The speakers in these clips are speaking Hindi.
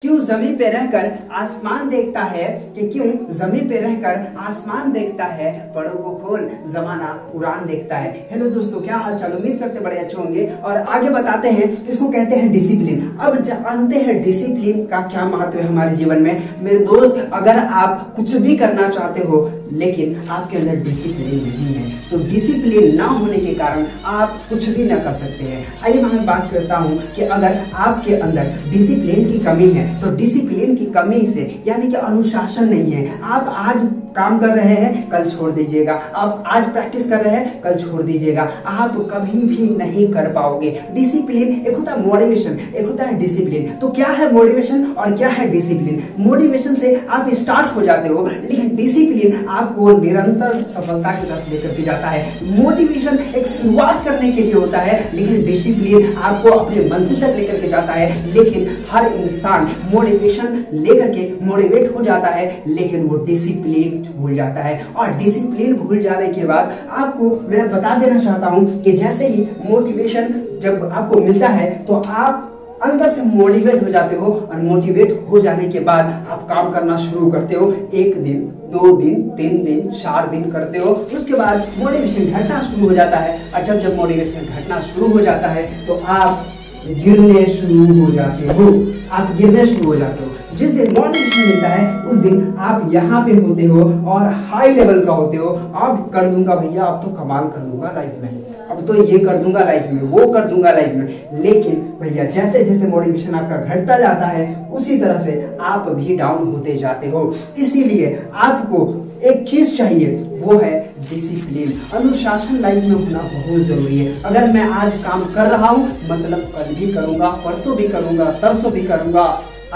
क्यों जमीन पे रहकर आसमान देखता है, कि क्यों जमीन पे रहकर आसमान देखता है, पड़ों को खोल जमाना उड़ान देखता है। हेलो दोस्तों, क्या हाल चाल, उम्मीद करते बड़े अच्छे होंगे। और आगे बताते हैं, इसको कहते हैं डिसिप्लिन। अब जानते हैं डिसिप्लिन का क्या महत्व है हमारे जीवन में। मेरे दोस्त, अगर आप कुछ भी करना चाहते हो लेकिन आपके अंदर डिसिप्लिन नहीं है, तो डिसिप्लिन ना होने के कारण आप कुछ भी ना कर सकते हैं। आइए मैं बात करता हूं कि अगर आपके अंदर डिसिप्लिन की कमी है, तो डिसिप्लिन की कमी से यानी कि अनुशासन नहीं है। आप आज काम कर रहे हैं, कल छोड़ दीजिएगा। आप आज प्रैक्टिस कर रहे हैं, कल छोड़ दीजिएगा। आप कभी भी नहीं कर पाओगे। डिसिप्लिन एक होता है मोटिवेशन, एक होता है डिसिप्लिन। तो क्या है मोटिवेशन और क्या है डिसिप्लिन? मोटिवेशन से आप स्टार्ट हो जाते हो, लेकिन डिसिप्लिन आपको निरंतर सफलता की तरफ लेकर के जाता है। मोटिवेशन एक शुरुआत करने के लिए होता है, लेकिन डिसिप्लिन आपको अपने मंजिल तक लेकर के जाता है। लेकिन हर इंसान मोटिवेशन लेकर के मोटिवेट हो जाता है, लेकिन वो डिसिप्लिन भूल जाता है। और डिसिप्लिन भूल जाने के बाद आपको मैं बता देना चाहता हूं कि जैसे ही मोटिवेशन जब आपको मिलता है, तो आप अंदर से मोटिवेट हो जाते हो, और मोटिवेट हो जाने के बाद आप काम करना शुरू करते हो। 1 दिन, 2 दिन, 3 दिन, 4 दिन करते हो। उसके बाद मोटिवेशन घटना शुरू हो जाता है, और जब मोटिवेशन घटना शुरू हो जाता है, तो आप गिरने शुरू हो जाते हो। आप गिरने शुरू हो जाते हो। जिस दिन मोटिवेशन मिलता है, उस दिन आप यहाँ पे होते हो और हाई लेवल का होते हो। अब कर दूंगा भैया, अब तो कमाल कर दूंगा लाइफ में, अब तो ये कर दूंगा लाइफ में, वो कर दूंगा लाइफ में। लेकिन भैया जैसे जैसे मोटिवेशन आपका घटता जाता है, उसी तरह से आप भी डाउन होते जाते हो। इसीलिए आपको एक चीज चाहिए, वो है डिसिप्लिन। अनुशासन लाइफ में होना बहुत जरूरी है। अगर मैं आज काम कर रहा हूं, मतलब कल भी करूंगा, परसों भी करूंगा, तरसों भी करूंगा,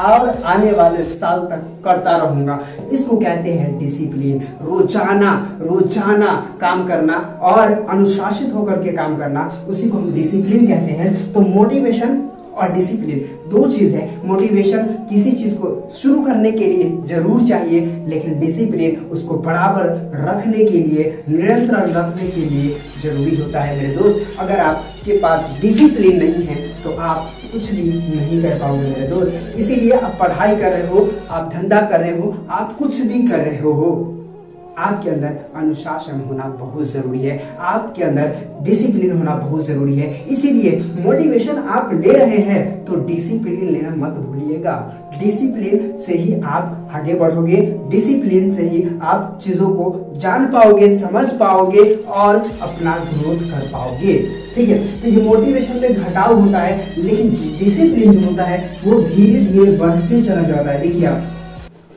और आने वाले साल तक करता रहूंगा। इसको कहते हैं डिसिप्लिन। रोजाना रोजाना काम करना और अनुशासित होकर के काम करना, उसी को हम डिसिप्लिन कहते हैं। तो मोटिवेशन और डिसिप्लिन 2 चीज है। मोटिवेशन किसी चीज को शुरू करने के लिए जरूर चाहिए, लेकिन डिसिप्लिन उसको बराबर रखने के लिए, निरंतर रखने के लिए जरूरी होता है। मेरे दोस्त, अगर आपके पास डिसिप्लिन नहीं है, तो आप कुछ भी नहीं कर पाओगे मेरे दोस्त। इसीलिए आप पढ़ाई कर रहे हो, आप धंधा कर रहे हो, आप कुछ भी कर रहे हो, आपके अंदर अनुशासन होना बहुत जरूरी है, आपके अंदर डिसिप्लिन होना बहुत जरूरी है। इसीलिए मोटिवेशन आप ले रहे हैं, तो डिसिप्लिन लेना मत भूलिएगा। डिसिप्लिन से ही आप आगे बढ़ोगे, डिसिप्लिन से ही आप चीजों को जान पाओगे, समझ पाओगे और अपना ग्रोथ कर पाओगे। ठीक है, तो ये मोटिवेशन में घटाव होता है, लेकिन डिसिप्लिन जो होता है वो धीरे धीरे बढ़ते चला जाता है। देखिए आप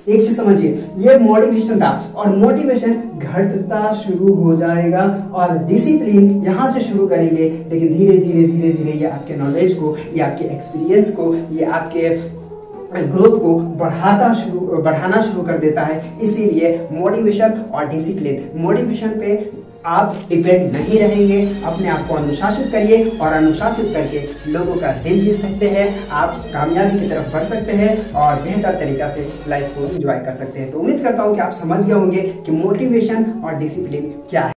एक चीज समझिए, ये मोटिवेशन था और मोटिवेशन घटता शुरू हो जाएगा, और डिसिप्लिन यहां से शुरू करेंगे, लेकिन धीरे धीरे धीरे धीरे ये आपके नॉलेज को, ये आपके एक्सपीरियंस को, ये आपके ग्रोथ को बढ़ाना शुरू कर देता है। इसीलिए मोटिवेशन और डिसिप्लिन, मोटिवेशन पे आप डिपेंड नहीं रहेंगे। अपने आप को अनुशासित करिए, और अनुशासित करके लोगों का दिल जीत सकते हैं। आप कामयाबी की तरफ बढ़ सकते हैं और बेहतर तरीका से लाइफ को एंजॉय कर सकते हैं। तो उम्मीद करता हूं कि आप समझ गए होंगे कि मोटिवेशन और डिसिप्लिन क्या है।